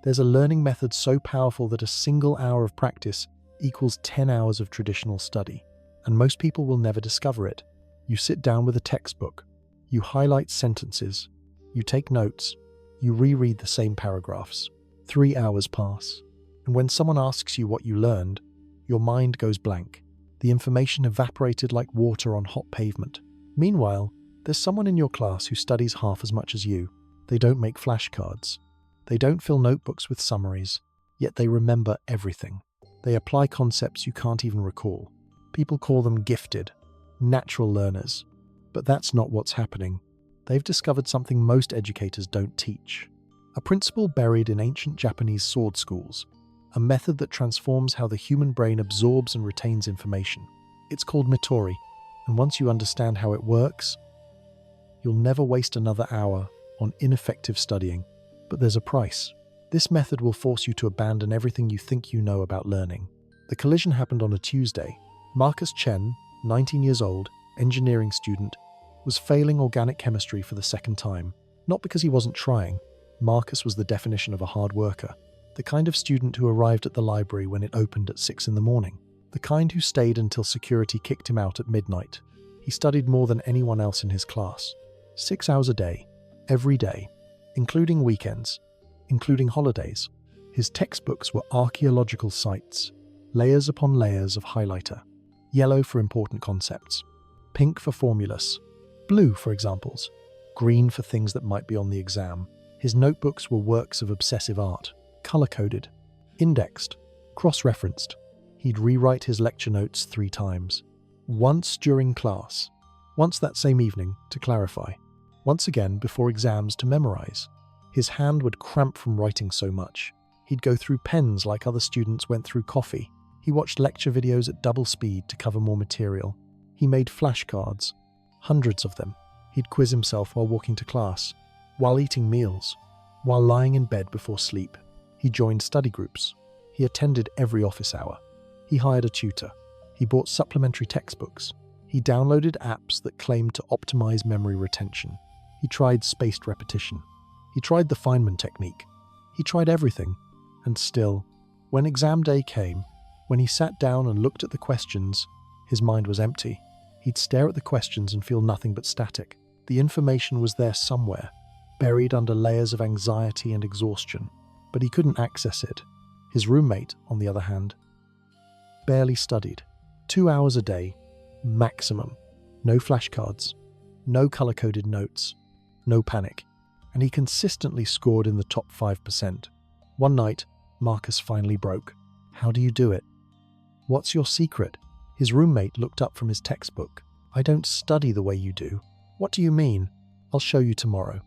There's a learning method so powerful that a single hour of practice equals 10 hours of traditional study. And most people will never discover it. You sit down with a textbook. You highlight sentences. You take notes. You reread the same paragraphs. 3 hours pass. And when someone asks you what you learned, your mind goes blank. The information evaporated like water on hot pavement. Meanwhile, there's someone in your class who studies half as much as you. They don't make flashcards. They don't fill notebooks with summaries, yet they remember everything. They apply concepts you can't even recall. People call them gifted, natural learners. But that's not what's happening. They've discovered something most educators don't teach. A principle buried in ancient Japanese sword schools. A method that transforms how the human brain absorbs and retains information. It's called Mitori, and once you understand how it works, you'll never waste another hour on ineffective studying. But there's a price. This method will force you to abandon everything you think you know about learning. The collision happened on a Tuesday. Marcus Chen, 19 years old, engineering student, was failing organic chemistry for the second time. Not because he wasn't trying. Marcus was the definition of a hard worker. The kind of student who arrived at the library when it opened at 6 in the morning. The kind who stayed until security kicked him out at midnight. He studied more than anyone else in his class. 6 hours a day, every day, including weekends, including holidays. His textbooks were archaeological sites, layers upon layers of highlighter. Yellow for important concepts, pink for formulas, blue for examples, green for things that might be on the exam. His notebooks were works of obsessive art, color-coded, indexed, cross-referenced. He'd rewrite his lecture notes 3 times. Once during class, once that same evening to clarify, once again before exams to memorize. His hand would cramp from writing so much. He'd go through pens like other students went through coffee. He watched lecture videos at double speed to cover more material. He made flashcards, hundreds of them. He'd quiz himself while walking to class, while eating meals, while lying in bed before sleep. He joined study groups. He attended every office hour. He hired a tutor. He bought supplementary textbooks. He downloaded apps that claimed to optimize memory retention. He tried spaced repetition. He tried the Feynman technique. He tried everything. And still, when exam day came, when he sat down and looked at the questions, his mind was empty. He'd stare at the questions and feel nothing but static. The information was there somewhere, buried under layers of anxiety and exhaustion, but he couldn't access it. His roommate, on the other hand, barely studied. 2 hours a day, maximum. No flashcards, no color-coded notes, no panic. And he consistently scored in the top 5%. One night, Marcus finally broke. How do you do it? What's your secret? His roommate looked up from his textbook. I don't study the way you do. What do you mean? I'll show you tomorrow.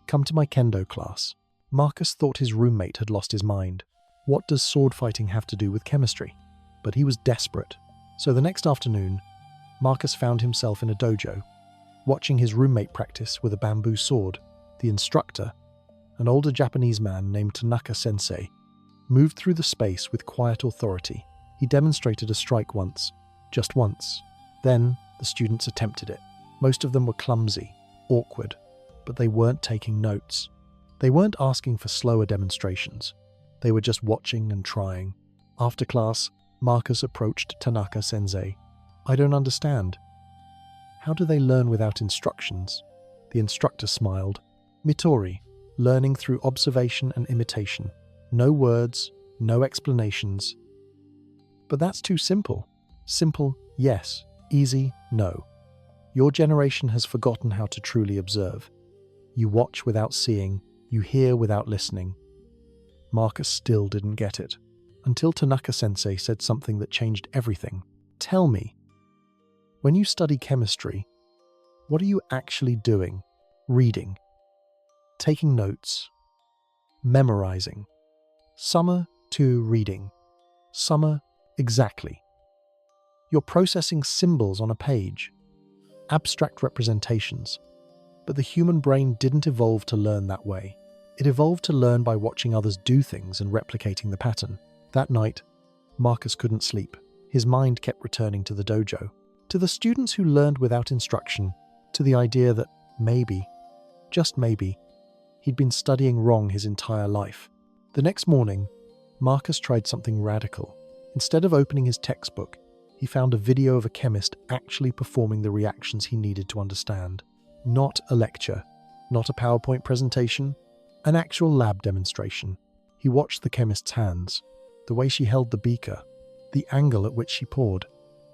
Come to my kendo class. Marcus thought his roommate had lost his mind. What does sword fighting have to do with chemistry? But he was desperate. So the next afternoon, Marcus found himself in a dojo, watching his roommate practice with a bamboo sword. The instructor, an older Japanese man named Tanaka-sensei, moved through the space with quiet authority. He demonstrated a strike once, just once. Then the students attempted it. Most of them were clumsy, awkward, but they weren't taking notes. They weren't asking for slower demonstrations. They were just watching and trying. After class, Marcus approached Tanaka-sensei. I don't understand. How do they learn without instructions? The instructor smiled. Mitori, learning through observation and imitation. No words, no explanations. But that's too simple. Simple, yes. Easy, no. Your generation has forgotten how to truly observe. You watch without seeing, you hear without listening. Marcus still didn't get it, until Tanaka-sensei said something that changed everything. Tell me, when you study chemistry, what are you actually doing? Reading, taking notes, memorizing. Summer to reading. Summer exactly. You're processing symbols on a page, abstract representations. But the human brain didn't evolve to learn that way. It evolved to learn by watching others do things and replicating the pattern. That night, Marcus couldn't sleep. His mind kept returning to the dojo, to the students who learned without instruction, to the idea that maybe, just maybe, he'd been studying wrong his entire life. The next morning, Marcus tried something radical. Instead of opening his textbook, he found a video of a chemist actually performing the reactions he needed to understand. Not a lecture, not a PowerPoint presentation, an actual lab demonstration. He watched the chemist's hands, the way she held the beaker, the angle at which she poured,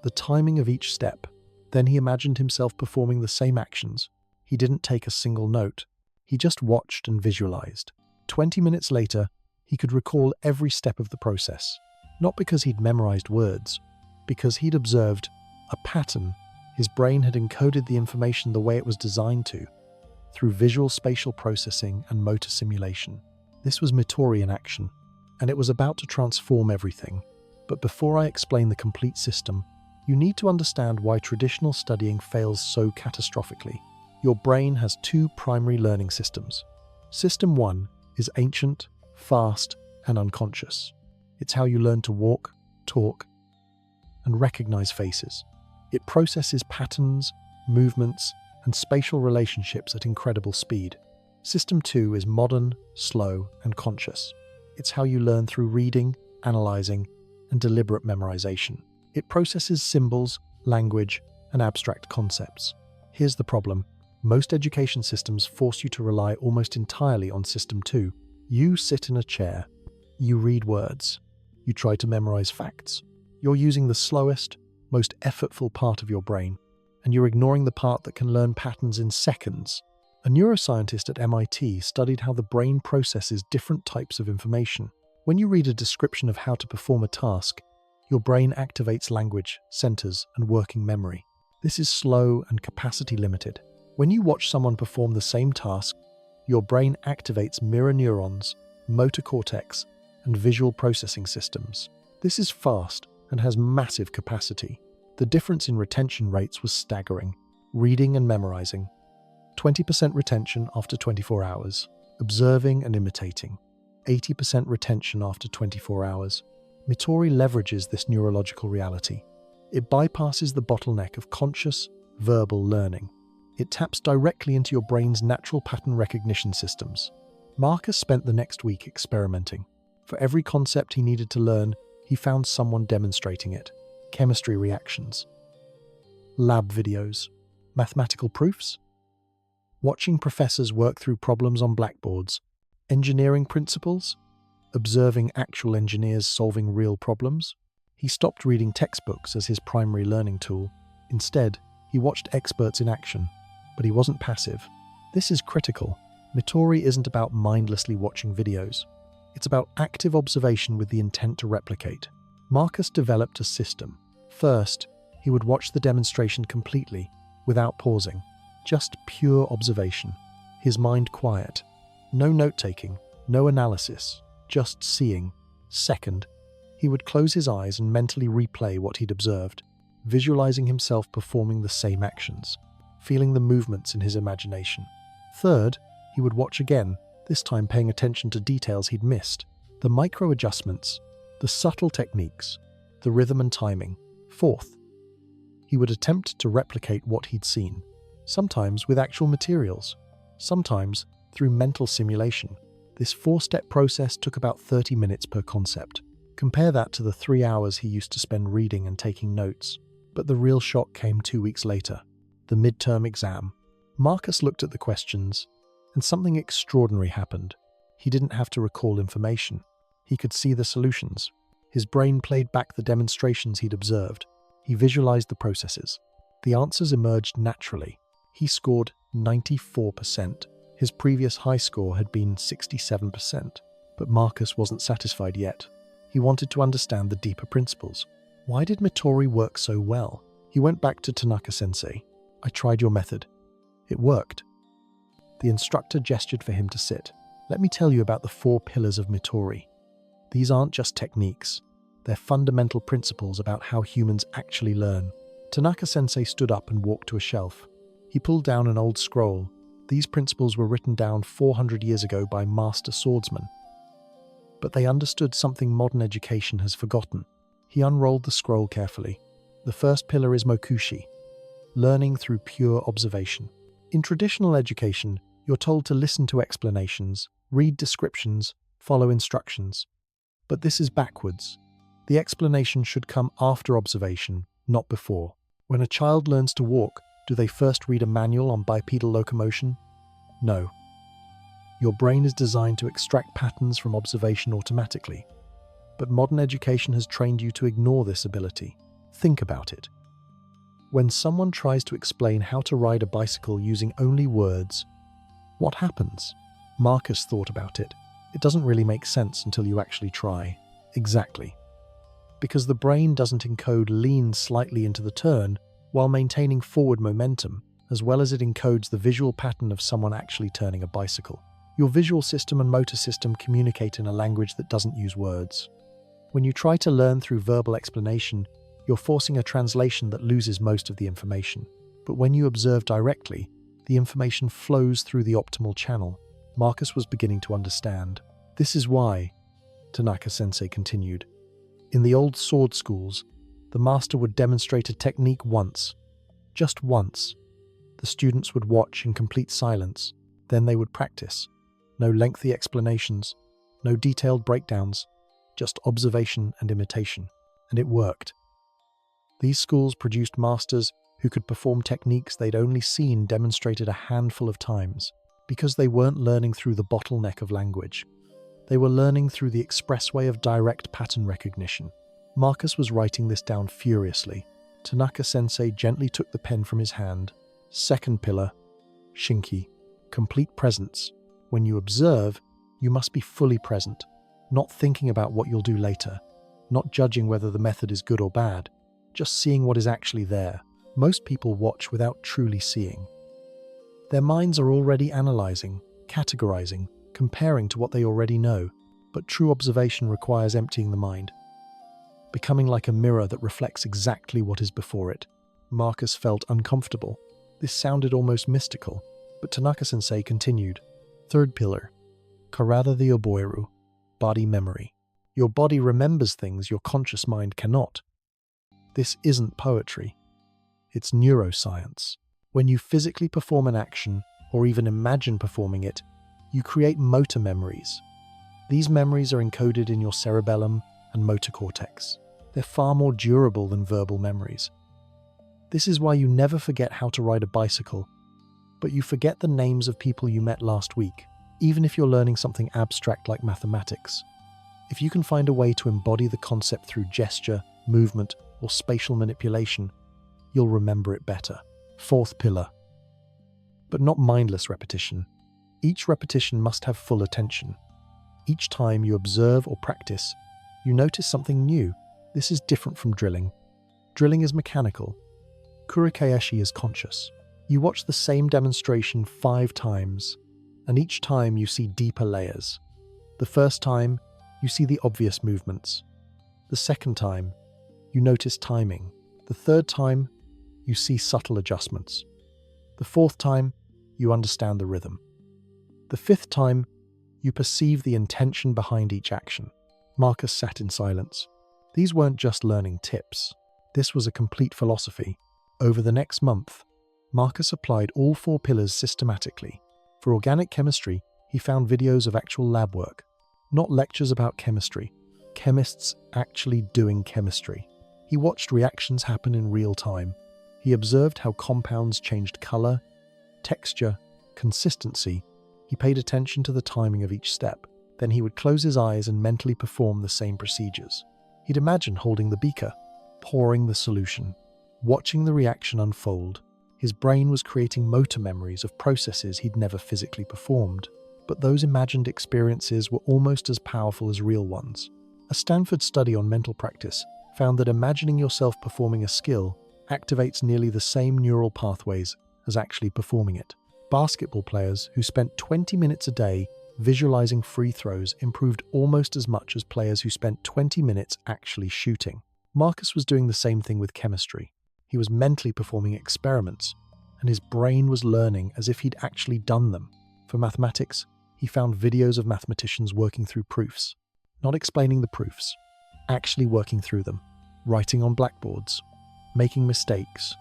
the timing of each step. Then he imagined himself performing the same actions. He didn't take a single note. He just watched and visualized. 20 minutes later, he could recall every step of the process. Not because he'd memorized words, because he'd observed a pattern. His brain had encoded the information the way it was designed to, through visual spatial processing and motor simulation. This was Mitori in action, and it was about to transform everything. But before I explain the complete system, you need to understand why traditional studying fails so catastrophically. Your brain has two primary learning systems. System 1 is ancient, fast, and unconscious. It's how you learn to walk, talk, and recognize faces. It processes patterns, movements, and spatial relationships at incredible speed. System 2 is modern, slow, and conscious. It's how you learn through reading, analyzing, and deliberate memorization. It processes symbols, language, and abstract concepts. Here's the problem. Most education systems force you to rely almost entirely on System 2. You sit in a chair. You read words. You try to memorize facts. You're using the slowest, most effortful part of your brain, and you're ignoring the part that can learn patterns in seconds. A neuroscientist at MIT studied how the brain processes different types of information. When you read a description of how to perform a task, your brain activates language, centers, and working memory. This is slow and capacity limited. When you watch someone perform the same task, your brain activates mirror neurons, motor cortex, and visual processing systems. This is fast and has massive capacity. The difference in retention rates was staggering. Reading and memorizing. 20% retention after 24 hours. Observing and imitating. 80% retention after 24 hours. Mitori leverages this neurological reality. It bypasses the bottleneck of conscious, verbal learning. It taps directly into your brain's natural pattern recognition systems. Marcus spent the next week experimenting. For every concept he needed to learn, he found someone demonstrating it. Chemistry reactions, lab videos, mathematical proofs, watching professors work through problems on blackboards, engineering principles, observing actual engineers solving real problems. He stopped reading textbooks as his primary learning tool. Instead, he watched experts in action, but he wasn't passive. This is critical. Mitori isn't about mindlessly watching videos. It's about active observation with the intent to replicate. Marcus developed a system. First, he would watch the demonstration completely, without pausing. Just pure observation. His mind quiet. No note-taking, no analysis, just seeing. Second, he would close his eyes and mentally replay what he'd observed, visualizing himself performing the same actions, feeling the movements in his imagination. Third, he would watch again, this time paying attention to details he'd missed, the micro-adjustments, the subtle techniques, the rhythm and timing. Fourth, he would attempt to replicate what he'd seen, sometimes with actual materials, sometimes through mental simulation. This 4-step process took about 30 minutes per concept. Compare that to the 3 hours he used to spend reading and taking notes. But the real shock came 2 weeks later, the midterm exam. Marcus looked at the questions, and something extraordinary happened. He didn't have to recall information. He could see the solutions. His brain played back the demonstrations he'd observed. He visualized the processes. The answers emerged naturally. He scored 94%. His previous high score had been 67%. But Marcus wasn't satisfied yet. He wanted to understand the deeper principles. Why did Mitori work so well? He went back to Tanaka-sensei. I tried your method. It worked. The instructor gestured for him to sit. Let me tell you about the 4 pillars of Mitori. These aren't just techniques. They're fundamental principles about how humans actually learn. Tanaka-sensei stood up and walked to a shelf. He pulled down an old scroll. These principles were written down 400 years ago by master swordsmen. But they understood something modern education has forgotten. He unrolled the scroll carefully. The first pillar is Mokushi, learning through pure observation. In traditional education, you're told to listen to explanations, read descriptions, follow instructions. But this is backwards. The explanation should come after observation, not before. When a child learns to walk, do they first read a manual on bipedal locomotion? No. Your brain is designed to extract patterns from observation automatically. But modern education has trained you to ignore this ability. Think about it. When someone tries to explain how to ride a bicycle using only words, what happens? Marcus thought about it. It doesn't really make sense until you actually try. Exactly. Because the brain doesn't encode lean slightly into the turn while maintaining forward momentum, as well as it encodes the visual pattern of someone actually turning a bicycle. Your visual system and motor system communicate in a language that doesn't use words. When you try to learn through verbal explanation, you're forcing a translation that loses most of the information. But when you observe directly, the information flows through the optimal channel. Marcus was beginning to understand. This is why, Tanaka-sensei continued, in the old sword schools, the master would demonstrate a technique once, just once. The students would watch in complete silence, then they would practice. No lengthy explanations, no detailed breakdowns, just observation and imitation. And it worked. These schools produced masters who could perform techniques they'd only seen demonstrated a handful of times, because they weren't learning through the bottleneck of language. They were learning through the expressway of direct pattern recognition. Marcus was writing this down furiously. Tanaka-sensei gently took the pen from his hand. Second pillar, Shinki, complete presence. When you observe, you must be fully present, not thinking about what you'll do later, not judging whether the method is good or bad, just seeing what is actually there. Most people watch without truly seeing. Their minds are already analyzing, categorizing, comparing to what they already know, but true observation requires emptying the mind, becoming like a mirror that reflects exactly what is before it. Marcus felt uncomfortable. This sounded almost mystical, but Tanaka-sensei continued. Third pillar, Karada the Oboiru, body memory. Your body remembers things your conscious mind cannot. This isn't poetry. It's neuroscience. When you physically perform an action, or even imagine performing it, you create motor memories. These memories are encoded in your cerebellum and motor cortex. They're far more durable than verbal memories. This is why you never forget how to ride a bicycle, but you forget the names of people you met last week, even if you're learning something abstract like mathematics. If you can find a way to embody the concept through gesture, movement, or spatial manipulation, you'll remember it better. Fourth pillar. But not mindless repetition. Each repetition must have full attention. Each time you observe or practice, you notice something new. This is different from drilling. Drilling is mechanical. Kurikaeshi is conscious. You watch the same demonstration 5 times, and each time you see deeper layers. The first time, you see the obvious movements. The second time, you notice timing. The third time, you see subtle adjustments. The fourth time, you understand the rhythm. The fifth time, you perceive the intention behind each action. Marcus sat in silence. These weren't just learning tips. This was a complete philosophy. Over the next month, Marcus applied all 4 pillars systematically. For organic chemistry, he found videos of actual lab work, not lectures about chemistry. Chemists actually doing chemistry. He watched reactions happen in real time. He observed how compounds changed color, texture, consistency. He paid attention to the timing of each step. Then he would close his eyes and mentally perform the same procedures. He'd imagine holding the beaker, pouring the solution, watching the reaction unfold. His brain was creating motor memories of processes he'd never physically performed. But those imagined experiences were almost as powerful as real ones. A Stanford study on mental practice found that imagining yourself performing a skill activates nearly the same neural pathways as actually performing it. Basketball players who spent 20 minutes a day visualizing free throws improved almost as much as players who spent 20 minutes actually shooting. Marcus was doing the same thing with chemistry. He was mentally performing experiments, and his brain was learning as if he'd actually done them. For mathematics, he found videos of mathematicians working through proofs, not explaining the proofs, actually working through them, writing on blackboards, making mistakes,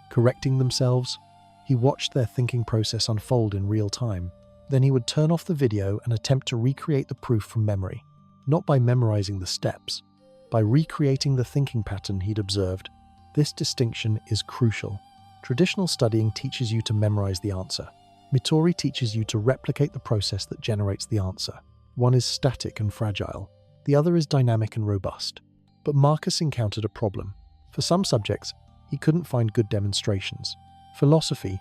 correcting themselves. He watched their thinking process unfold in real time. Then he would turn off the video and attempt to recreate the proof from memory, not by memorizing the steps, by recreating the thinking pattern he'd observed. This distinction is crucial. Traditional studying teaches you to memorize the answer. Mitori teaches you to replicate the process that generates the answer. One is static and fragile, the other is dynamic and robust. But Marcus encountered a problem. For some subjects, he couldn't find good demonstrations. Philosophy,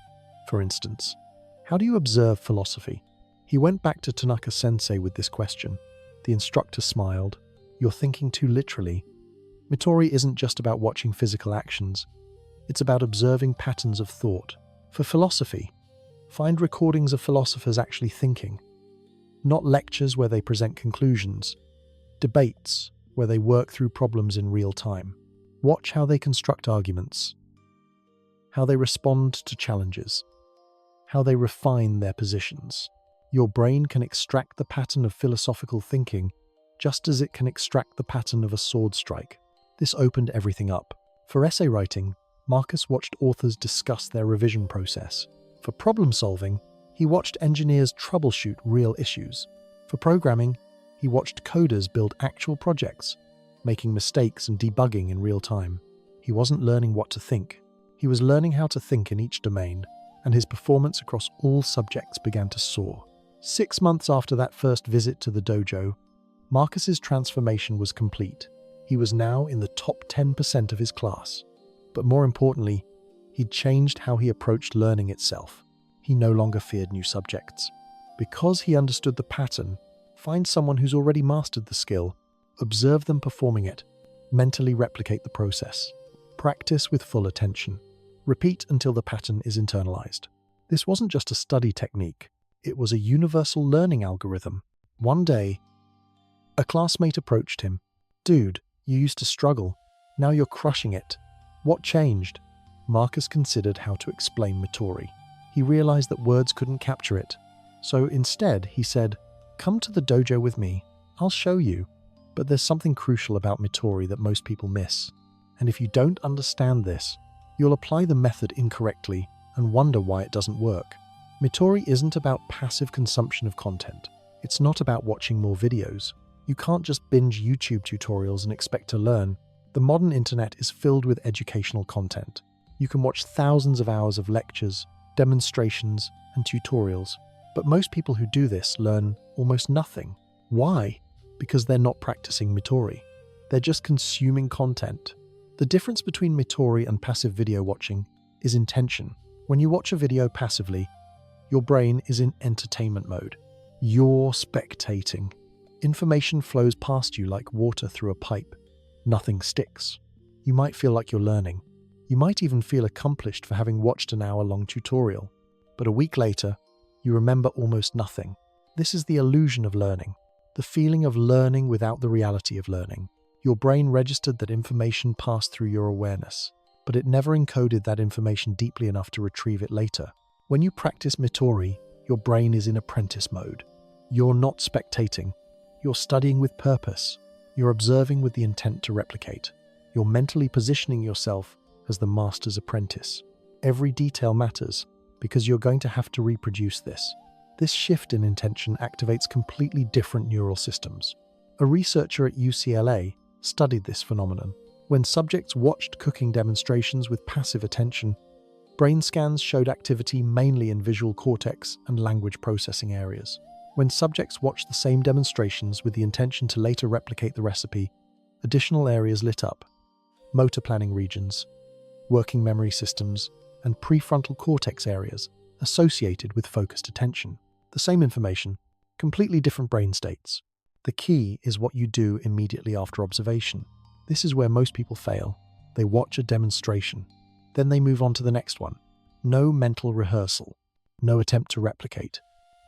for instance. How do you observe philosophy? He went back to Tanaka-sensei with this question. The instructor smiled. You're thinking too literally. Mitori isn't just about watching physical actions. It's about observing patterns of thought. For philosophy, find recordings of philosophers actually thinking. Not lectures where they present conclusions. Debates where they work through problems in real time. Watch how they construct arguments, how they respond to challenges, how they refine their positions. Your brain can extract the pattern of philosophical thinking just as it can extract the pattern of a sword strike. This opened everything up. For essay writing, Marcus watched authors discuss their revision process. For problem solving, he watched engineers troubleshoot real issues. For programming, he watched coders build actual projects, making mistakes and debugging in real time. He wasn't learning what to think. He was learning how to think in each domain, and his performance across all subjects began to soar. 6 months after that first visit to the dojo, Marcus's transformation was complete. He was now in the top 10% of his class. But more importantly, he'd changed how he approached learning itself. He no longer feared new subjects. Because he understood the pattern, find someone who's already mastered the skill, observe them performing it, mentally replicate the process. Practice with full attention. Repeat until the pattern is internalized. This wasn't just a study technique, it was a universal learning algorithm. One day, a classmate approached him. Dude, you used to struggle. Now you're crushing it. What changed? Marcus considered how to explain Mitori. He realized that words couldn't capture it. So instead, he said, "Come to the dojo with me. I'll show you." But there's something crucial about Mitori that most people miss. And if you don't understand this, you'll apply the method incorrectly and wonder why it doesn't work. Mitori isn't about passive consumption of content. It's not about watching more videos. You can't just binge YouTube tutorials and expect to learn. The modern internet is filled with educational content. You can watch thousands of hours of lectures, demonstrations, and tutorials. But most people who do this learn almost nothing. Why? Because they're not practicing Mitori. They're just consuming content. The difference between Mitori and passive video watching is intention. When you watch a video passively, your brain is in entertainment mode. You're spectating. Information flows past you like water through a pipe. Nothing sticks. You might feel like you're learning. You might even feel accomplished for having watched an hour-long tutorial. But a week later, you remember almost nothing. This is the illusion of learning. The feeling of learning without the reality of learning. Your brain registered that information passed through your awareness, but it never encoded that information deeply enough to retrieve it later. When you practice Mitori, your brain is in apprentice mode. You're not spectating. You're studying with purpose. You're observing with the intent to replicate. You're mentally positioning yourself as the master's apprentice. Every detail matters because you're going to have to reproduce this. This shift in intention activates completely different neural systems. A researcher at UCLA studied this phenomenon. When subjects watched cooking demonstrations with passive attention, brain scans showed activity mainly in visual cortex and language processing areas. When subjects watched the same demonstrations with the intention to later replicate the recipe, additional areas lit up: motor planning regions, working memory systems, and prefrontal cortex areas associated with focused attention. The same information, completely different brain states. The key is what you do immediately after observation. This is where most people fail. They watch a demonstration, then they move on to the next one. No mental rehearsal, no attempt to replicate,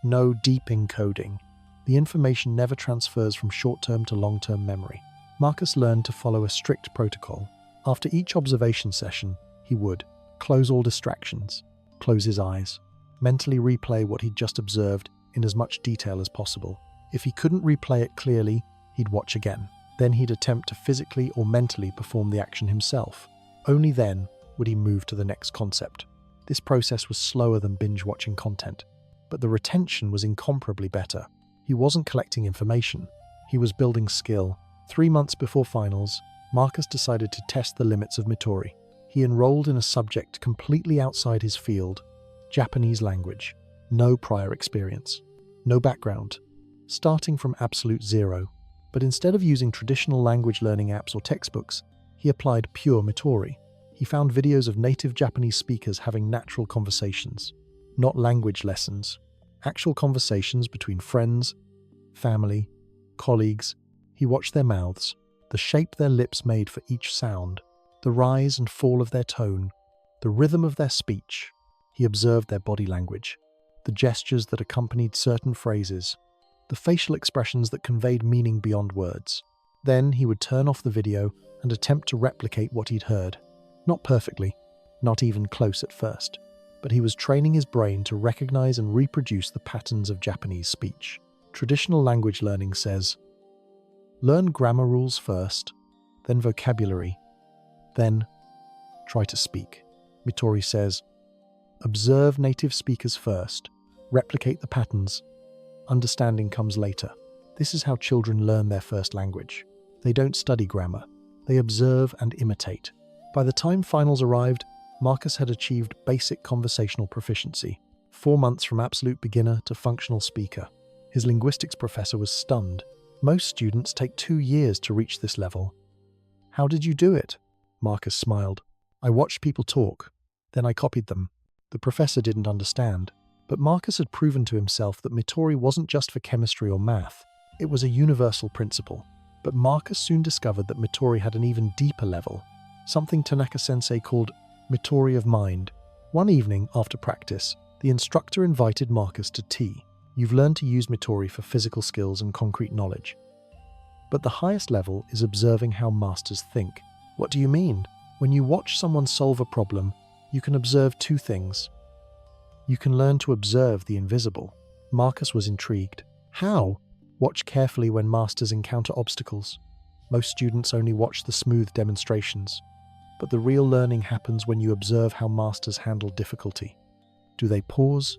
no deep encoding. The information never transfers from short-term to long-term memory. Marcus learned to follow a strict protocol. After each observation session, he would close all distractions, close his eyes, mentally replay what he'd just observed in as much detail as possible. If he couldn't replay it clearly, he'd watch again. Then he'd attempt to physically or mentally perform the action himself. Only then would he move to the next concept. This process was slower than binge-watching content. but the retention was incomparably better. He wasn't collecting information. He was building skill. 3 months before finals, Marcus decided to test the limits of Mitori. He enrolled in a subject completely outside his field, Japanese language. No prior experience, no background, starting from absolute zero. But instead of using traditional language learning apps or textbooks, he applied pure Mitori. He found videos of native Japanese speakers having natural conversations, not language lessons, actual conversations between friends, family, colleagues. He watched their mouths, the shape their lips made for each sound, the rise and fall of their tone, the rhythm of their speech. He observed their body language, the gestures that accompanied certain phrases, the facial expressions that conveyed meaning beyond words. Then he would turn off the video and attempt to replicate what he'd heard. Not perfectly, not even close at first, but he was training his brain to recognize and reproduce the patterns of Japanese speech. Traditional language learning says, learn grammar rules first, then vocabulary, then try to speak. Mitori says, observe native speakers first, replicate the patterns, understanding comes later. This is how children learn their first language. They don't study grammar, they observe and imitate. By the time finals arrived, Marcus had achieved basic conversational proficiency, 4 months from absolute beginner to functional speaker. His linguistics professor was stunned. Most students take 2 years to reach this level. How did you do it? Marcus smiled. I watched people talk, then I copied them. The professor didn't understand, but Marcus had proven to himself that Mitori wasn't just for chemistry or math. It was a universal principle. But Marcus soon discovered that Mitori had an even deeper level, something Tanaka-sensei called Mitori of mind. One evening after practice, the instructor invited Marcus to tea. You've learned to use Mitori for physical skills and concrete knowledge. But the highest level is observing how masters think. What do you mean? When you watch someone solve a problem, you can observe 2 things. You can learn to observe the invisible. Marcus was intrigued. How? Watch carefully when masters encounter obstacles. Most students only watch the smooth demonstrations. But the real learning happens when you observe how masters handle difficulty. Do they pause?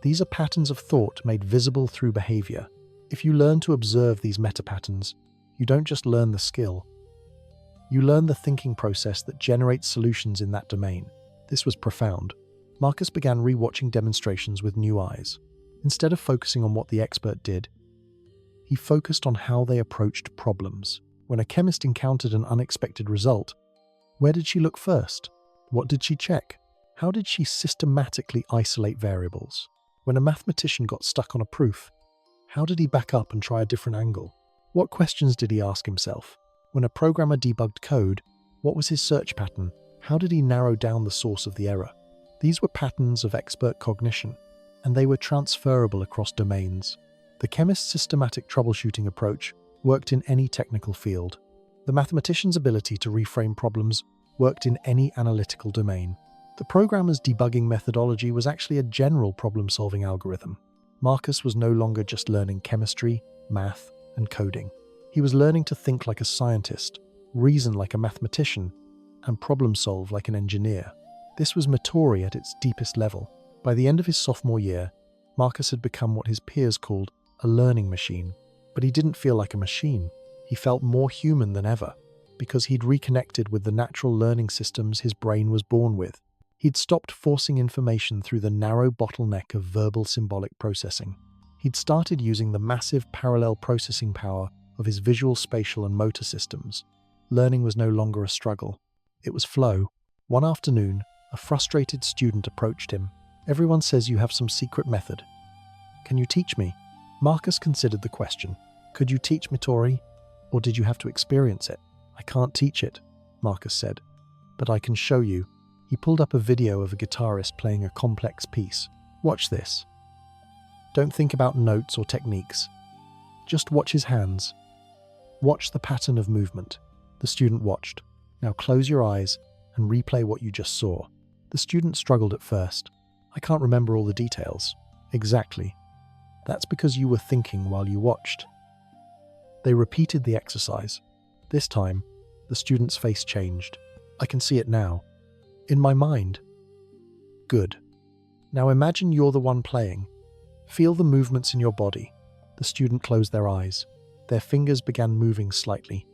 These are patterns of thought made visible through behavior. If you learn to observe these meta-patterns, you don't just learn the skill. You learn the thinking process that generates solutions in that domain. This was profound. Marcus began re-watching demonstrations with new eyes. Instead of focusing on what the expert did, he focused on how they approached problems. When a chemist encountered an unexpected result, where did she look first? What did she check? How did she systematically isolate variables? When a mathematician got stuck on a proof, how did he back up and try a different angle? What questions did he ask himself? When a programmer debugged code, what was his search pattern? How did he narrow down the source of the error? These were patterns of expert cognition, and they were transferable across domains. The chemist's systematic troubleshooting approach worked in any technical field. The mathematician's ability to reframe problems worked in any analytical domain. The programmer's debugging methodology was actually a general problem-solving algorithm. Marcus was no longer just learning chemistry, math, and coding. He was learning to think like a scientist, reason like a mathematician, and problem-solve like an engineer. This was Mitori at its deepest level. By the end of his sophomore year, Marcus had become what his peers called a learning machine. But he didn't feel like a machine. He felt more human than ever, because he'd reconnected with the natural learning systems his brain was born with. He'd stopped forcing information through the narrow bottleneck of verbal symbolic processing. He'd started using the massive parallel processing power of his visual, spatial, and motor systems. Learning was no longer a struggle. It was flow. One afternoon, a frustrated student approached him. Everyone says you have some secret method. Can you teach me? Marcus considered the question. Could you teach Mitori, or did you have to experience it? I can't teach it, Marcus said, but I can show you. He pulled up a video of a guitarist playing a complex piece. Watch this. Don't think about notes or techniques. Just watch his hands. Watch the pattern of movement. The student watched. Now close your eyes and replay what you just saw. The student struggled at first. I can't remember all the details. Exactly. That's because you were thinking while you watched. They repeated the exercise. This time, the student's face changed. I can see it now. In my mind. Good. Now imagine you're the one playing. Feel the movements in your body. The student closed their eyes. Their fingers began moving slightly,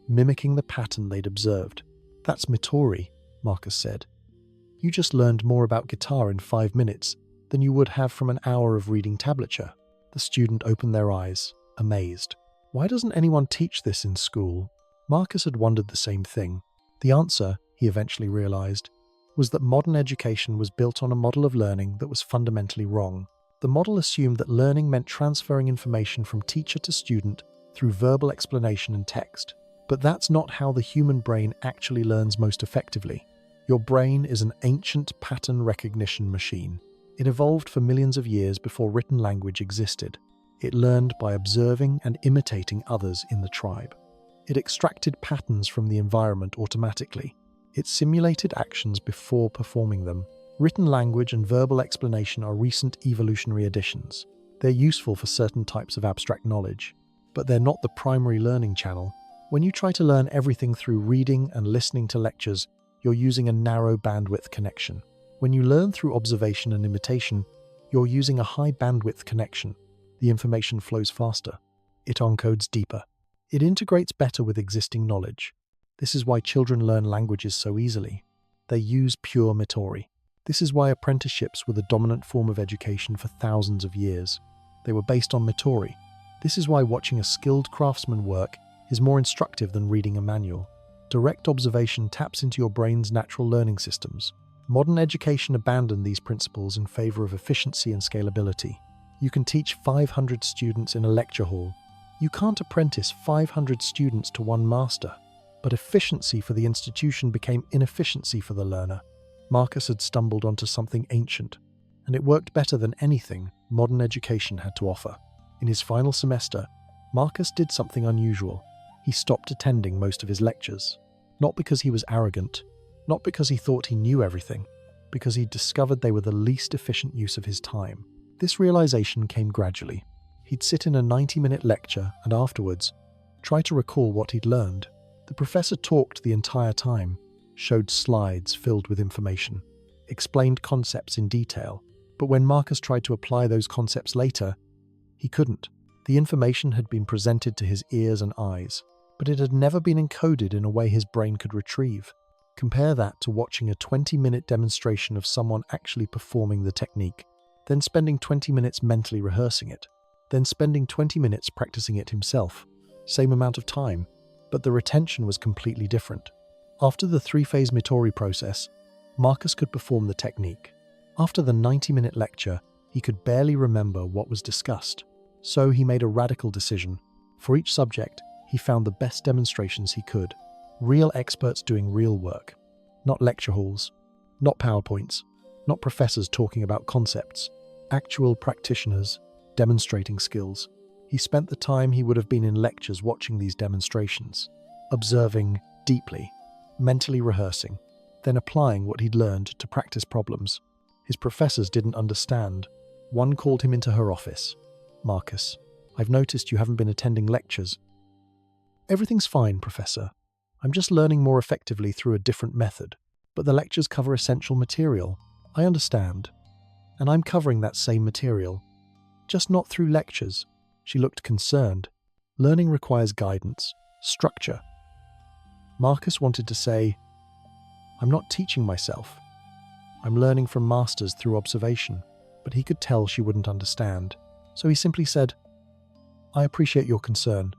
mimicking the pattern they'd observed. That's Mitori, Marcus said. You just learned more about guitar in 5 minutes than you would have from an hour of reading tablature. The student opened their eyes, amazed. Why doesn't anyone teach this in school? Marcus had wondered the same thing. The answer, he eventually realized, was that modern education was built on a model of learning that was fundamentally wrong. The model assumed that learning meant transferring information from teacher to student through verbal explanation and text. But that's not how the human brain actually learns most effectively. Your brain is an ancient pattern recognition machine. It evolved for millions of years before written language existed. It learned by observing and imitating others in the tribe. It extracted patterns from the environment automatically. It simulated actions before performing them. Written language and verbal explanation are recent evolutionary additions. They're useful for certain types of abstract knowledge, but they're not the primary learning channel. When you try to learn everything through reading and listening to lectures, you're using a narrow bandwidth connection. When you learn through observation and imitation, you're using a high bandwidth connection. The information flows faster. It encodes deeper. It integrates better with existing knowledge. This is why children learn languages so easily. They use pure Mitori. This is why apprenticeships were the dominant form of education for thousands of years. They were based on Mitori. This is why watching a skilled craftsman work is more instructive than reading a manual. Direct observation taps into your brain's natural learning systems. Modern education abandoned these principles in favor of efficiency and scalability. You can teach 500 students in a lecture hall. You can't apprentice 500 students to one master. But efficiency for the institution became inefficiency for the learner. Marcus had stumbled onto something ancient, and it worked better than anything modern education had to offer. In his final semester, Marcus did something unusual. He stopped attending most of his lectures. Not because he was arrogant, not because he thought he knew everything, because he'd discovered they were the least efficient use of his time. This realization came gradually. He'd sit in a 90-minute lecture and afterwards try to recall what he'd learned. The professor talked the entire time, showed slides filled with information, explained concepts in detail, but when Marcus tried to apply those concepts later, he couldn't. The information had been presented to his ears and eyes, but it had never been encoded in a way his brain could retrieve. Compare that to watching a 20-minute demonstration of someone actually performing the technique, then spending 20 minutes mentally rehearsing it, then spending 20 minutes practicing it himself. Same amount of time, but the retention was completely different. After the 3-phase Mitori process, Marcus could perform the technique. After the 90-minute lecture, he could barely remember what was discussed. So he made a radical decision. For each subject, he found the best demonstrations he could. Real experts doing real work. Not lecture halls, not PowerPoints, not professors talking about concepts. Actual practitioners demonstrating skills. He spent the time he would have been in lectures watching these demonstrations, observing deeply, mentally rehearsing, then applying what he'd learned to practice problems. His professors didn't understand. One called him into her office. "Marcus, I've noticed you haven't been attending lectures." "Everything's fine, Professor. I'm just learning more effectively through a different method. But the lectures cover essential material. I understand. And I'm covering that same material. Just not through lectures." She looked concerned. Learning requires guidance, structure. Marcus wanted to say, "I'm not teaching myself. I'm learning from masters through observation." But he could tell she wouldn't understand. So he simply said, "I appreciate your concern.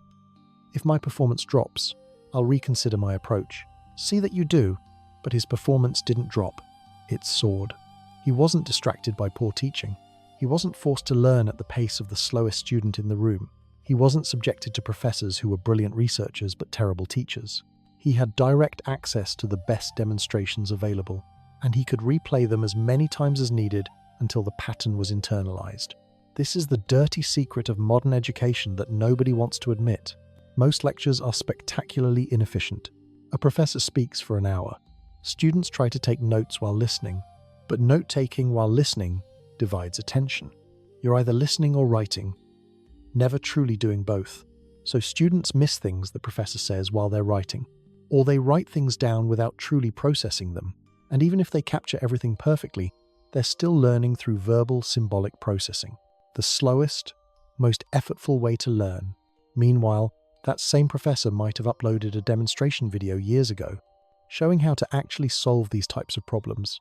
If my performance drops, I'll reconsider my approach." "See that you do." But his performance didn't drop. It soared. He wasn't distracted by poor teaching. He wasn't forced to learn at the pace of the slowest student in the room. He wasn't subjected to professors who were brilliant researchers but terrible teachers. He had direct access to the best demonstrations available, and he could replay them as many times as needed until the pattern was internalized. This is the dirty secret of modern education that nobody wants to admit. Most lectures are spectacularly inefficient. A professor speaks for an hour. Students try to take notes while listening, but note-taking while listening divides attention. You're either listening or writing, never truly doing both. So students miss things the professor says while they're writing, or they write things down without truly processing them. And even if they capture everything perfectly, they're still learning through verbal symbolic processing, the slowest, most effortful way to learn. Meanwhile, that same professor might have uploaded a demonstration video years ago, showing how to actually solve these types of problems,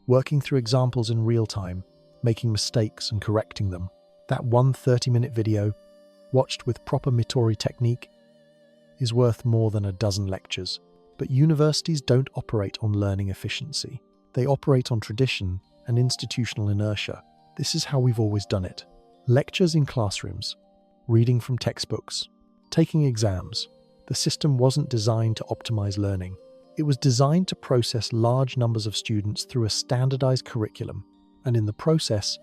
working through examples in real time, making mistakes and correcting them. That one 30-minute video, watched with proper Mitori technique, is worth more than a dozen lectures. But universities don't operate on learning efficiency. They operate on tradition and institutional inertia. This is how we've always done it. Lectures in classrooms, reading from textbooks, taking exams. The system wasn't designed to optimize learning. It was designed to process large numbers of students through a standardized curriculum, and in the process,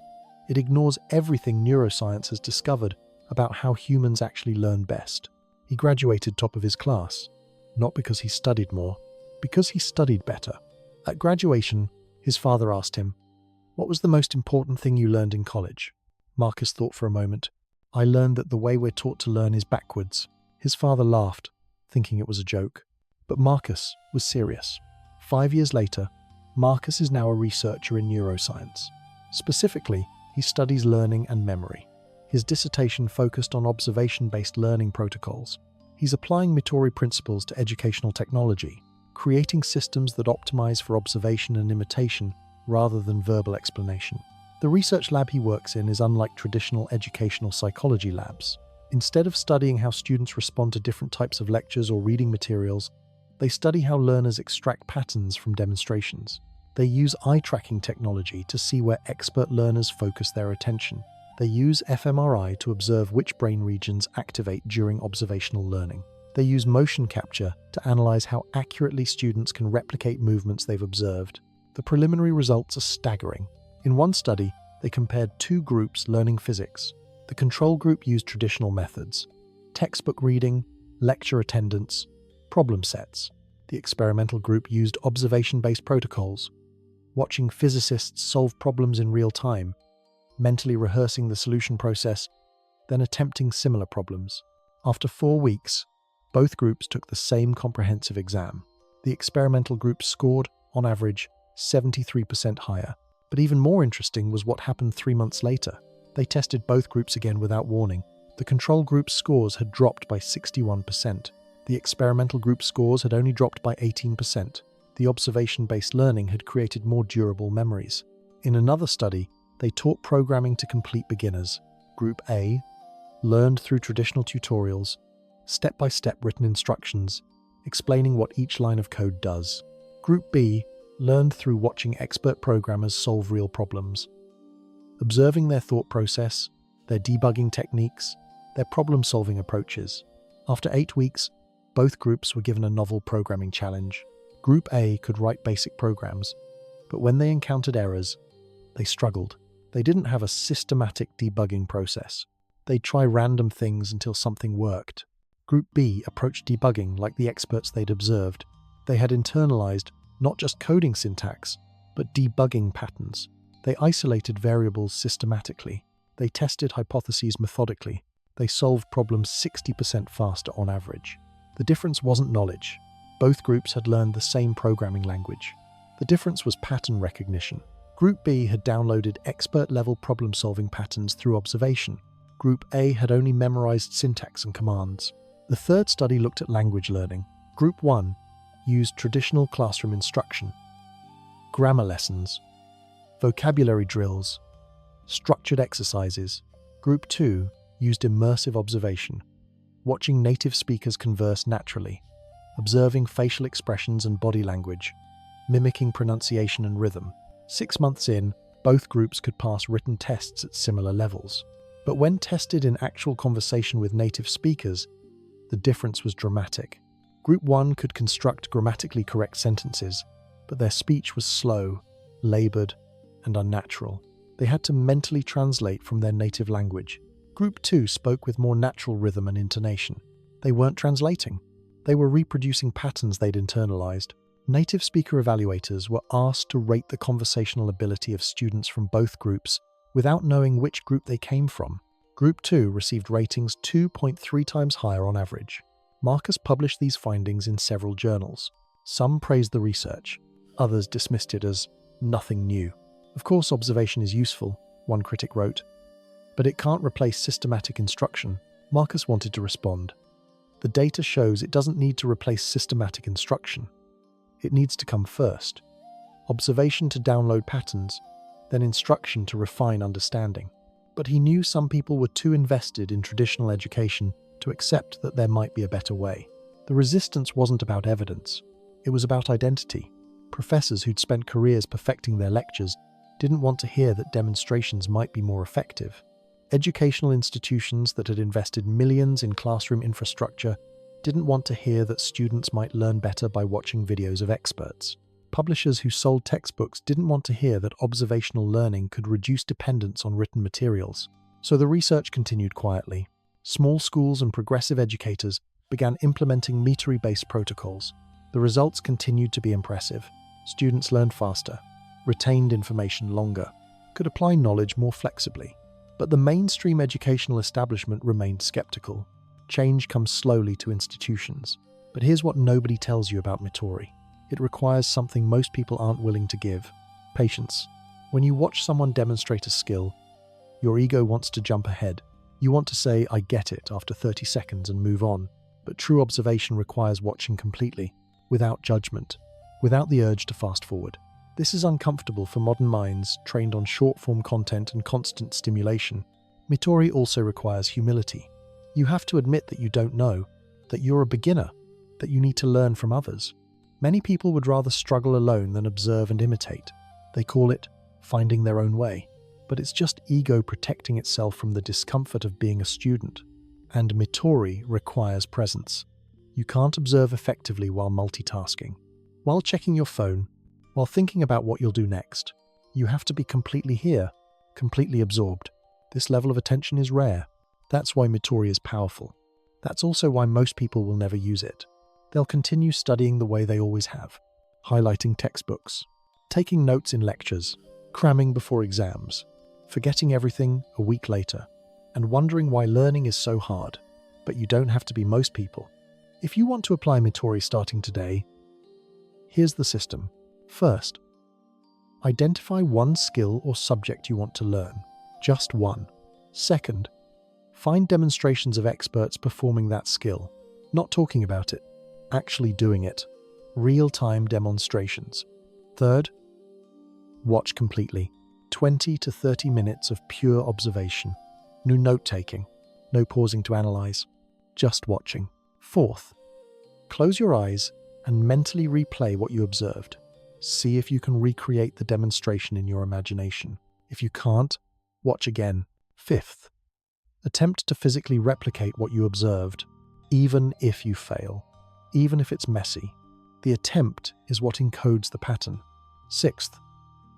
it ignores everything neuroscience has discovered about how humans actually learn best. He graduated top of his class, not because he studied more, because he studied better. At graduation, his father asked him, "What was the most important thing you learned in college?" Marcus thought for a moment. "I learned that the way we're taught to learn is backwards." His father laughed, thinking it was a joke. But Marcus was serious. 5 years later, Marcus is now a researcher in neuroscience. Specifically, he studies learning and memory. His dissertation focused on observation-based learning protocols. He's applying Mitori principles to educational technology, creating systems that optimize for observation and imitation rather than verbal explanation. The research lab he works in is unlike traditional educational psychology labs. Instead of studying how students respond to different types of lectures or reading materials, they study how learners extract patterns from demonstrations. They use eye-tracking technology to see where expert learners focus their attention. They use fMRI to observe which brain regions activate during observational learning. They use motion capture to analyze how accurately students can replicate movements they've observed. The preliminary results are staggering. In one study, they compared 2 groups learning physics. The control group used traditional methods: textbook reading, lecture attendance, problem sets. The experimental group used observation-based protocols, watching physicists solve problems in real time, mentally rehearsing the solution process, then attempting similar problems. After 4 weeks, both groups took the same comprehensive exam. The experimental group scored, on average, 73% higher. But even more interesting was what happened 3 months later. They tested both groups again without warning. The control group's scores had dropped by 61%. The experimental group scores had only dropped by 18%. The observation-based learning had created more durable memories. In another study, they taught programming to complete beginners. Group A learned through traditional tutorials, step-by-step written instructions, explaining what each line of code does. Group B learned through watching expert programmers solve real problems, observing their thought process, their debugging techniques, their problem-solving approaches. After 8 weeks, both groups were given a novel programming challenge. Group A could write basic programs, but when they encountered errors, they struggled. They didn't have a systematic debugging process. They'd try random things until something worked. Group B approached debugging like the experts they'd observed. They had internalized not just coding syntax, but debugging patterns. They isolated variables systematically. They tested hypotheses methodically. They solved problems 60% faster on average. The difference wasn't knowledge. Both groups had learned the same programming language. The difference was pattern recognition. Group B had downloaded expert-level problem-solving patterns through observation. Group A had only memorized syntax and commands. The third study looked at language learning. Group 1 used traditional classroom instruction, grammar lessons, vocabulary drills, structured exercises. Group 2 used immersive observation, watching native speakers converse naturally, observing facial expressions and body language, mimicking pronunciation and rhythm. 6 months in, both groups could pass written tests at similar levels. But when tested in actual conversation with native speakers, the difference was dramatic. Group 1 could construct grammatically correct sentences, but their speech was slow, labored, and unnatural. They had to mentally translate from their native language. Group 2 spoke with more natural rhythm and intonation. They weren't translating. They were reproducing patterns they'd internalized. Native speaker evaluators were asked to rate the conversational ability of students from both groups without knowing which group they came from. Group 2 received ratings 2.3 times higher on average. Marcus published these findings in several journals. Some praised the research, others dismissed it as nothing new. Of course, observation is useful, one critic wrote, but it can't replace systematic instruction. Marcus wanted to respond. The data shows it doesn't need to replace systematic instruction. It needs to come first. Observation to download patterns, then instruction to refine understanding. But he knew some people were too invested in traditional education to accept that there might be a better way. The resistance wasn't about evidence. It was about identity. Professors who'd spent careers perfecting their lectures didn't want to hear that demonstrations might be more effective. Educational institutions that had invested millions in classroom infrastructure didn't want to hear that students might learn better by watching videos of experts. Publishers who sold textbooks didn't want to hear that observational learning could reduce dependence on written materials. So the research continued quietly. Small schools and progressive educators began implementing Mitori-based protocols. The results continued to be impressive. Students learned faster, retained information longer, could apply knowledge more flexibly. But the mainstream educational establishment remained skeptical. Change comes slowly to institutions. But here's what nobody tells you about Mitori. It requires something most people aren't willing to give: patience. When you watch someone demonstrate a skill, your ego wants to jump ahead. You want to say, "I get it," after 30 seconds and move on. But true observation requires watching completely, without judgment, without the urge to fast forward. This is uncomfortable for modern minds trained on short-form content and constant stimulation. Mitori also requires humility. You have to admit that you don't know, that you're a beginner, that you need to learn from others. Many people would rather struggle alone than observe and imitate. They call it finding their own way. But it's just ego protecting itself from the discomfort of being a student. And Mitori requires presence. You can't observe effectively while multitasking, while checking your phone, while thinking about what you'll do next. You have to be completely here, completely absorbed. This level of attention is rare. That's why Mitori is powerful. That's also why most people will never use it. They'll continue studying the way they always have, highlighting textbooks, taking notes in lectures, cramming before exams, forgetting everything a week later, and wondering why learning is so hard. But you don't have to be most people. If you want to apply Mitori starting today, here's the system. First, identify one skill or subject you want to learn. Just one. Second, find demonstrations of experts performing that skill. Not talking about it, actually doing it. Real-time demonstrations. Third, watch completely. 20 to 30 minutes of pure observation. No note-taking, no pausing to analyze, just watching. Fourth, close your eyes and mentally replay what you observed. See if you can recreate the demonstration in your imagination. If you can't, watch again. Fifth, attempt to physically replicate what you observed, even if you fail, even if it's messy. The attempt is what encodes the pattern. Sixth,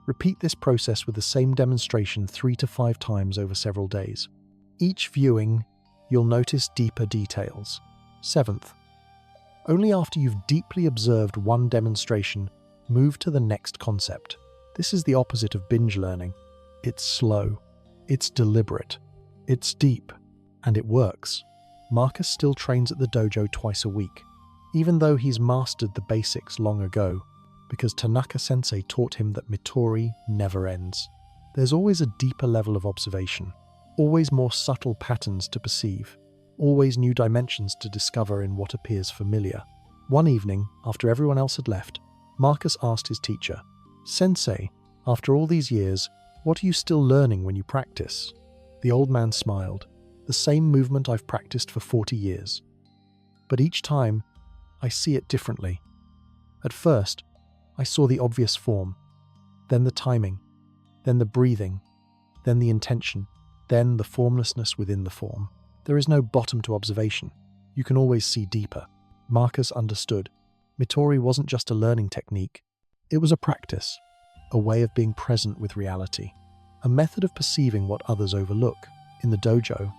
repeat this process with the same demonstration 3 to 5 times over several days. Each viewing, you'll notice deeper details. Seventh, only after you've deeply observed one demonstration, move to the next concept. This is the opposite of binge learning. It's slow, it's deliberate, it's deep, and it works. Marcus still trains at the dojo twice a week, even though he's mastered the basics long ago, because Tanaka-sensei taught him that Mitori never ends. There's always a deeper level of observation, always more subtle patterns to perceive, always new dimensions to discover in what appears familiar. One evening, after everyone else had left, Marcus asked his teacher, "Sensei, after all these years, what are you still learning when you practice?" The old man smiled. "The same movement I've practiced for 40 years. But each time, I see it differently. At first, I saw the obvious form, then the timing, then the breathing, then the intention, then the formlessness within the form. There is no bottom to observation. You can always see deeper." Marcus understood. Mitori wasn't just a learning technique. It was a practice, a way of being present with reality, a method of perceiving what others overlook. In the dojo,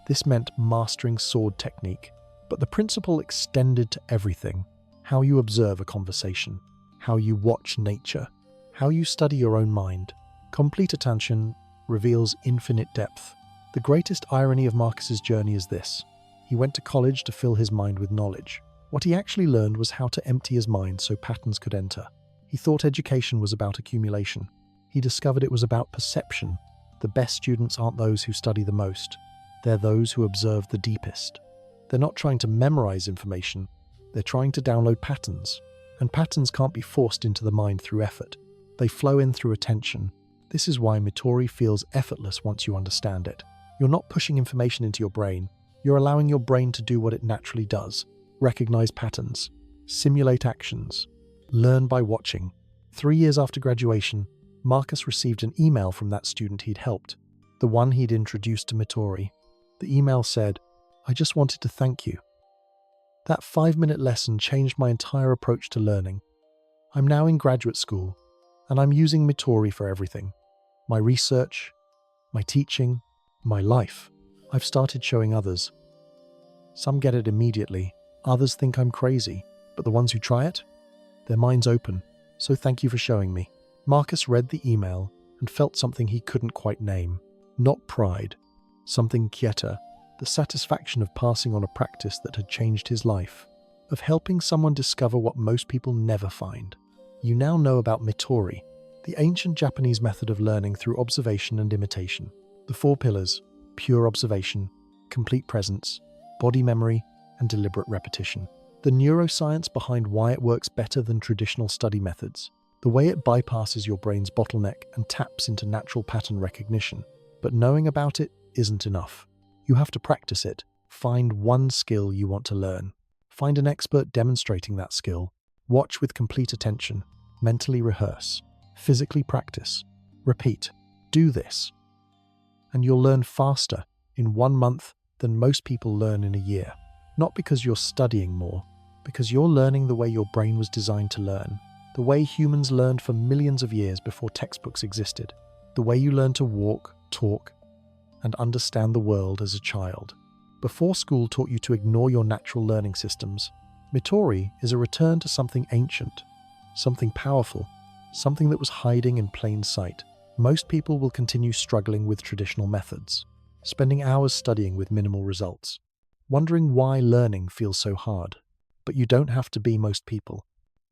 this meant mastering sword technique, but the principle extended to everything: how you observe a conversation, how you watch nature, how you study your own mind. Complete attention reveals infinite depth. The greatest irony of Marcus's journey is this: he went to college to fill his mind with knowledge. What he actually learned was how to empty his mind so patterns could enter. He thought education was about accumulation, He discovered it was about perception. The best students aren't those who study the most. They're those who observe the deepest. They're not trying to memorize information. They're trying to download patterns. And patterns can't be forced into the mind through effort. They flow in through attention. This is why Mitori feels effortless once you understand it. You're not pushing information into your brain. You're allowing your brain to do what it naturally does. Recognize patterns. Simulate actions. Learn by watching. 3 years after graduation, Marcus received an email from that student he'd helped, the one he'd introduced to Mitori. The email said, "I just wanted to thank you. That 5-minute lesson changed my entire approach to learning. I'm now in graduate school, and I'm using Mitori for everything. My research, my teaching, my life. I've started showing others. Some get it immediately, others think I'm crazy, but the ones who try it, their minds open. So thank you for showing me." Marcus read the email and felt something he couldn't quite name. Not pride, something quieter, the satisfaction of passing on a practice that had changed his life, of helping someone discover what most people never find. You now know about Mitori, the ancient Japanese method of learning through observation and imitation. The 4 pillars: pure observation, complete presence, body memory, and deliberate repetition. The neuroscience behind why it works better than traditional study methods. The way it bypasses your brain's bottleneck and taps into natural pattern recognition. But knowing about it isn't enough. You have to practice it. Find one skill you want to learn. Find an expert demonstrating that skill. Watch with complete attention. Mentally rehearse. Physically practice. Repeat. Do this. And you'll learn faster in 1 month than most people learn in a year. Not because you're studying more, because you're learning the way your brain was designed to learn. The way humans learned for millions of years before textbooks existed. The way you learn to walk, talk, and understand the world as a child. Before school taught you to ignore your natural learning systems, Mitori is a return to something ancient, something powerful, something that was hiding in plain sight. Most people will continue struggling with traditional methods, spending hours studying with minimal results, wondering why learning feels so hard. But you don't have to be most people.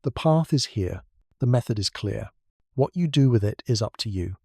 The path is here. The method is clear. What you do with it is up to you.